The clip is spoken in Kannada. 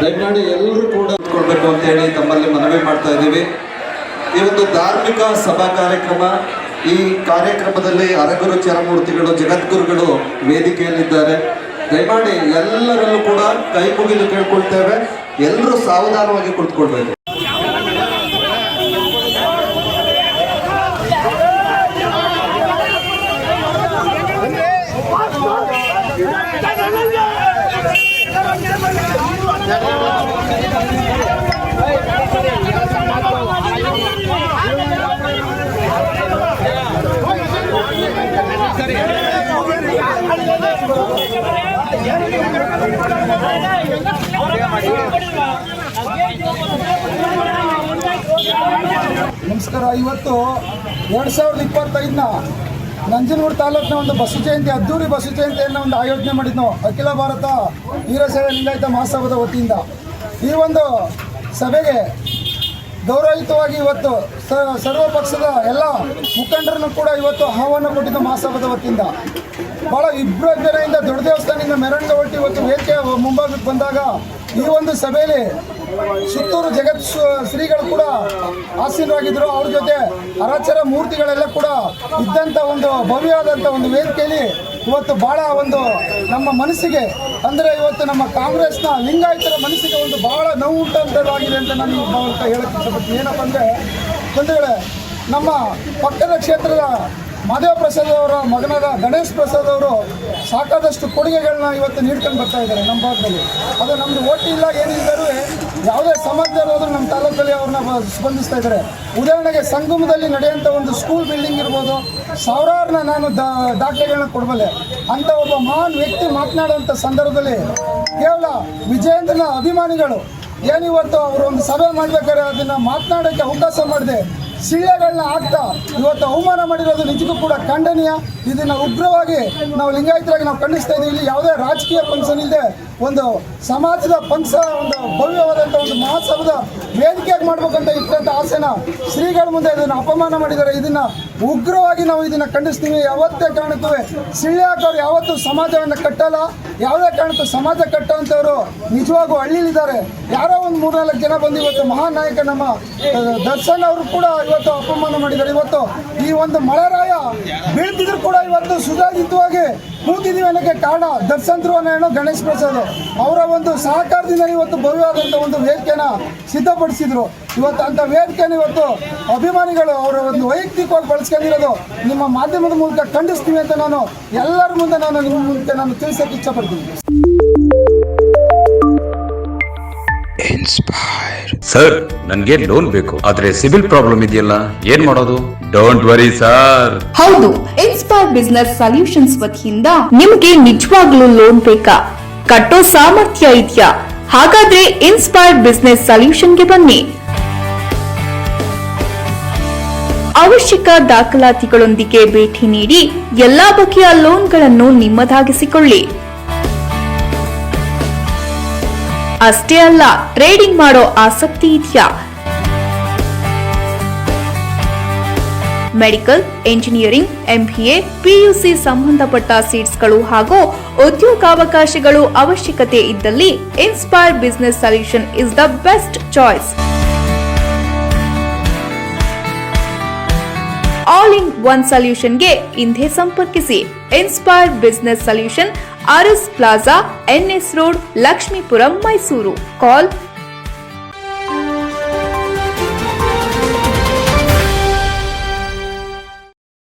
ದಯಮಾಡಿ ಎಲ್ಲರೂ ಕೂಡ ಕೊಡಬೇಕು ಅಂತ ಹೇಳಿ ತಮ್ಮಲ್ಲಿ ಮನವಿ ಮಾಡ್ತಾ ಇದ್ದೀವಿ. ಈ ಒಂದು ಧಾರ್ಮಿಕ ಸಭಾ ಕಾರ್ಯಕ್ರಮ, ಈ ಕಾರ್ಯಕ್ರಮದಲ್ಲಿ ಅರಗುರು ಚರಮೂರ್ತಿಗಳು ಜಗದ್ಗುರುಗಳು ವೇದಿಕೆಯಲ್ಲಿದ್ದಾರೆ. ದಯಮಾಡಿ ಎಲ್ಲರಲ್ಲೂ ಕೂಡ ಕೈ ಮುಗಿದು ಕೇಳ್ಕೊಳ್ತೇವೆ, ಎಲ್ಲರೂ ಸಾವಧಾನವಾಗಿ ಕುಳಿತುಕೊಳ್ಬೇಕು. ನಮಸ್ಕಾರ. ಇವತ್ತು 2025ನ ನಂಜನಗೂಡು ತಾಲೂಕಿನ ಒಂದು ಬಸವ ಜಯಂತಿ, ಅದ್ದೂರಿ ಬಸವ ಜಯಂತಿಯನ್ನು ಒಂದು ಆಯೋಜನೆ ಮಾಡಿದ್ನು ಅಖಿಲ ಭಾರತ ವೀರಶೈವ ಲಿಂಗಾಯತ ಮಹಾಸಭಾದ ವತಿಯಿಂದ. ಈ ಒಂದು ಸಭೆಗೆ ಗೌರವಯುತವಾಗಿ ಇವತ್ತು ಸರ್ವ ಪಕ್ಷದ ಎಲ್ಲ ಮುಖಂಡರನ್ನು ಕೂಡ ಇವತ್ತು ಆಹ್ವಾನ ಕೊಟ್ಟಿದ್ದು ಮಹಾಸಭಾದ ವತಿಯಿಂದ. ಭಾಳ ವಿಜೃಂಭಣೆಯಿಂದ ದೊಡ್ಡ ದೇವಸ್ಥಾನದಿಂದ ಮೆರವಣಿಗೆ ಹೊರಟು ಇವತ್ತು ವೇದಿಕೆ ಮುಂಭಾಗಕ್ಕೆ ಬಂದಾಗ ಈ ಒಂದು ಸಭೆಯಲ್ಲಿ ಸುತ್ತೂರು ಜಗತ್ ಶ್ರೀಗಳು ಕೂಡ ಆಸೀನರಾಗಿದ್ದರು. ಅವ್ರ ಜೊತೆ ಅರಾಚರ ಮೂರ್ತಿಗಳೆಲ್ಲ ಕೂಡ ಇದ್ದಂಥ ಒಂದು ಭವ್ಯವಾದಂಥ ಒಂದು ವೇದಿಕೆಯಲ್ಲಿ ಇವತ್ತು ಭಾಳ ಒಂದು ನಮ್ಮ ಮನಸ್ಸಿಗೆ, ಅಂದರೆ ಇವತ್ತು ನಮ್ಮ ಕಾಂಗ್ರೆಸ್ನ ಲಿಂಗಾಯತರ ಮನಸ್ಸಿಗೆ ಒಂದು ಭಾಳ ನೋವು ಉಂಟಾಗಿದೆ ಅಂತ ನಾನು ಹೇಳಕ್ಕೆ ಇಷ್ಟಪಡ್ತೀನಿ. ಏನಪ್ಪ ಅಂದರೆ ಬಂಧುಗಳೇ, ನಮ್ಮ ಪಕ್ಕದ ಕ್ಷೇತ್ರದ ಮಾದೇವ ಪ್ರಸಾದ್ ಅವರ ಮಗನಾದ ಗಣೇಶ್ ಪ್ರಸಾದ್ ಅವರು ಸಾಕಾದಷ್ಟು ಕೊಡುಗೆಗಳನ್ನ ಇವತ್ತು ನೀಡ್ಕೊಂಡು ಬರ್ತಾ ಇದ್ದಾರೆ ನಮ್ಮ ಭಾಗದಲ್ಲಿ. ಅದು ನಮ್ಮದು ಓಟಿ ಇಲ್ಲ ಏನಿಲ್ಲರೂ ಯಾವುದೇ ಸಮಾಜದವರು ಹೋದರೂ ನಮ್ಮ ತಾಲೂಕಲ್ಲಿ ಅವ್ರನ್ನ ಸ್ಪಂದಿಸ್ತಾ ಇದ್ದಾರೆ. ಉದಾಹರಣೆಗೆ ಸಂಗಮದಲ್ಲಿ ನಡೆಯುವಂಥ ಒಂದು ಸ್ಕೂಲ್ ಬಿಲ್ಡಿಂಗ್ ಇರ್ಬೋದು, ಸಾವಿರಾರನ್ನ ನಾನು ದಾಖಲೆಗಳನ್ನ ಕೊಡಬಲ್ಲೆ. ಅಂಥ ಒಬ್ಬ ಮಹಾನ್ ವ್ಯಕ್ತಿ ಮಾತನಾಡುವಂಥ ಸಂದರ್ಭದಲ್ಲಿ ಕೇವಲ ವಿಜಯೇಂದ್ರನ ಅಭಿಮಾನಿಗಳು ಏನಿವತ್ತು ಅವರು ಒಂದು ಸಭೆ ಮಾಡಬೇಕಾದ್ರೆ ಅದನ್ನು ಮಾತನಾಡೋಕ್ಕೆ ಅವಕಾಶ ಮಾಡಿದೆ ಸಿಳ್ಳೆಗಳನ್ನ ಹಾಕ್ತಾ ಇವತ್ತು ಅವಮಾನ ಮಾಡಿರೋದು ನಿಜಕ್ಕೂ ಕೂಡ ಖಂಡನೀಯ. ಇದನ್ನು ಉಗ್ರವಾಗಿ ನಾವು ಲಿಂಗಾಯತರಾಗಿ ನಾವು ಖಂಡಿಸ್ತಾ ಇದ್ದೀವಿ. ಇಲ್ಲಿ ಯಾವುದೇ ರಾಜಕೀಯ ಫಂಕ್ಷನ್ ಇಲ್ಲದೆ ಒಂದು ಸಮಾಜದ ಒಂದು ಭವ್ಯವಾದಂಥ ಒಂದು ಮಹೋತ್ಸವದ ವೇದಿಕೆಯಾಗಿ ಮಾಡ್ಬೇಕಂತ ಇಟ್ಟಂಥ ಆಸೆನ ಶ್ರೀಗಳ ಮುಂದೆ ಇದನ್ನು ಅಪಮಾನ ಮಾಡಿದ್ದಾರೆ. ಇದನ್ನು ಉಗ್ರವಾಗಿ ನಾವು ಇದನ್ನು ಖಂಡಿಸ್ತೀವಿ. ಯಾವತ್ತೇ ಕಾರಣಕ್ಕೂ ಸಿಳ್ಳೆ ಹಾಕೋರು ಯಾವತ್ತೂ ಸಮಾಜವನ್ನು ಕಟ್ಟಲ್ಲ. ಯಾವುದೇ ಕಾರಣಕ್ಕೂ ಸಮಾಜ ಕಟ್ಟುವಂಥವ್ರು ನಿಜವಾಗೂ ಹಳ್ಳಿಲಿದ್ದಾರೆ. ಯಾರೋ ಒಂದು 3-4 ಜನ ಬಂದು ಇವತ್ತು ಮಹಾನ್ ನಾಯಕ ನಮ್ಮ ದರ್ಶನ್ ಅವರು ಕೂಡ ಇವತ್ತು ಅಪಮಾನ ಮಾಡಿದ್ದಾರೆ. ಇವತ್ತು ಈ ಒಂದು ಮಳೆರಾಯ ಬೀಳ್ತಿದ್ರು ಕೂಡ ಇವತ್ತು ಸುಧಾರಿತವಾಗಿ ಕೂತಿದ್ದೀವಿ ಅನ್ನೋಕ್ಕೆ ಕಾರಣ ದರ್ಶನ್ ಧ್ರುವನಾರಾಯಣ ಗಣೇಶ್ ಪ್ರಸಾದ್ ಅವರ ಒಂದು ಸಹಕಾರದಿಂದ ಇವತ್ತು ಭವ್ಯವಾದಂಥ ಒಂದು ವೇದಿಕೆನ ಸಿದ್ಧಪಡಿಸಿದ್ರು. ಇವತ್ತು ಅಂಥ ವೇದಿಕೆಯನ್ನು ಇವತ್ತು ಅಭಿಮಾನಿಗಳು ಅವರ ಒಂದು ವೈಯಕ್ತಿಕವಾಗಿ ಬಳಸ್ಕೊಂಡಿರೋದು ನಿಮ್ಮ ಮಾಧ್ಯಮದ ಮೂಲಕ ಖಂಡಿಸ್ತೀವಿ ಅಂತ ನಾನು ಎಲ್ಲರ ಮುಂದೆ ನಿಮ್ಮ ಮುಂದೆ ನಾನು ತಿಳಿಸೋಕೆ ಇಷ್ಟಪಡ್ತೀನಿ. ಸರ್, ನನಗೆ ಲೋನ್ ಬೇಕು, ಆದ್ರೆ ಸಿಬಿಲ್ ಪ್ರಾಬ್ಲಮ್ ಇದೆಯಲ್ಲ, ಏನ್ ಮಾಡೋದು? Don't worry sir. ಹೌದು, ಇನ್ಸ್ಪೈರ್ ಬಿಸಿನೆಸ್ ಸೊಲ್ಯೂಷನ್ಸ್ ವತಿಯಿಂದ ನಿಮಗೆ ನಿಜವಾಗ್ಲೂ ಲೋನ್ ಬೇಕಾ? ಕಟ್ಟೋ ಸಾಮರ್ಥ್ಯ ಇದೆಯಾ? ಹಾಗಾದ್ರೆ ಇನ್ಸ್ಪೈರ್ ಬಿಸಿನೆಸ್ ಸೊಲ್ಯೂಷನ್ಗೆ ಬನ್ನಿ. ಅವಶ್ಯಕ ದಾಖಲಾತಿಗಳೊಂದಿಗೆ ಭೇಟಿ ನೀಡಿ ಎಲ್ಲಾ ಬಗೆಯ ಲೋನ್ಗಳನ್ನು ನಿಮ್ಮದಾಗಿಸಿಕೊಳ್ಳಿ. ಅಷ್ಟೇ ಅಲ್ಲ, ಟ್ರೇಡಿಂಗ್ ಮಾಡೋ ಆಸಕ್ತಿ ಇದೆಯಾ? ಮೆಡಿಕಲ್, ಎಂಜಿನಿಯರಿಂಗ್, MBA, PUC ಸಂಬಂಧಪಟ್ಟ ಸೀಟ್ಸ್ಗಳು ಹಾಗೂ ಉದ್ಯೋಗಾವಕಾಶಗಳು ಅವಶ್ಯಕತೆ ಇದ್ದಲ್ಲಿ inspire business solution is the best choice. All in one ಸೊಲ್ಯೂಷನ್ಗೆ ಇಂದೇ ಸಂಪರ್ಕಿಸಿ. Inspire business solution, RS plaza, NS road, Lakshmipuram, Mysuru. ಕಾಲ್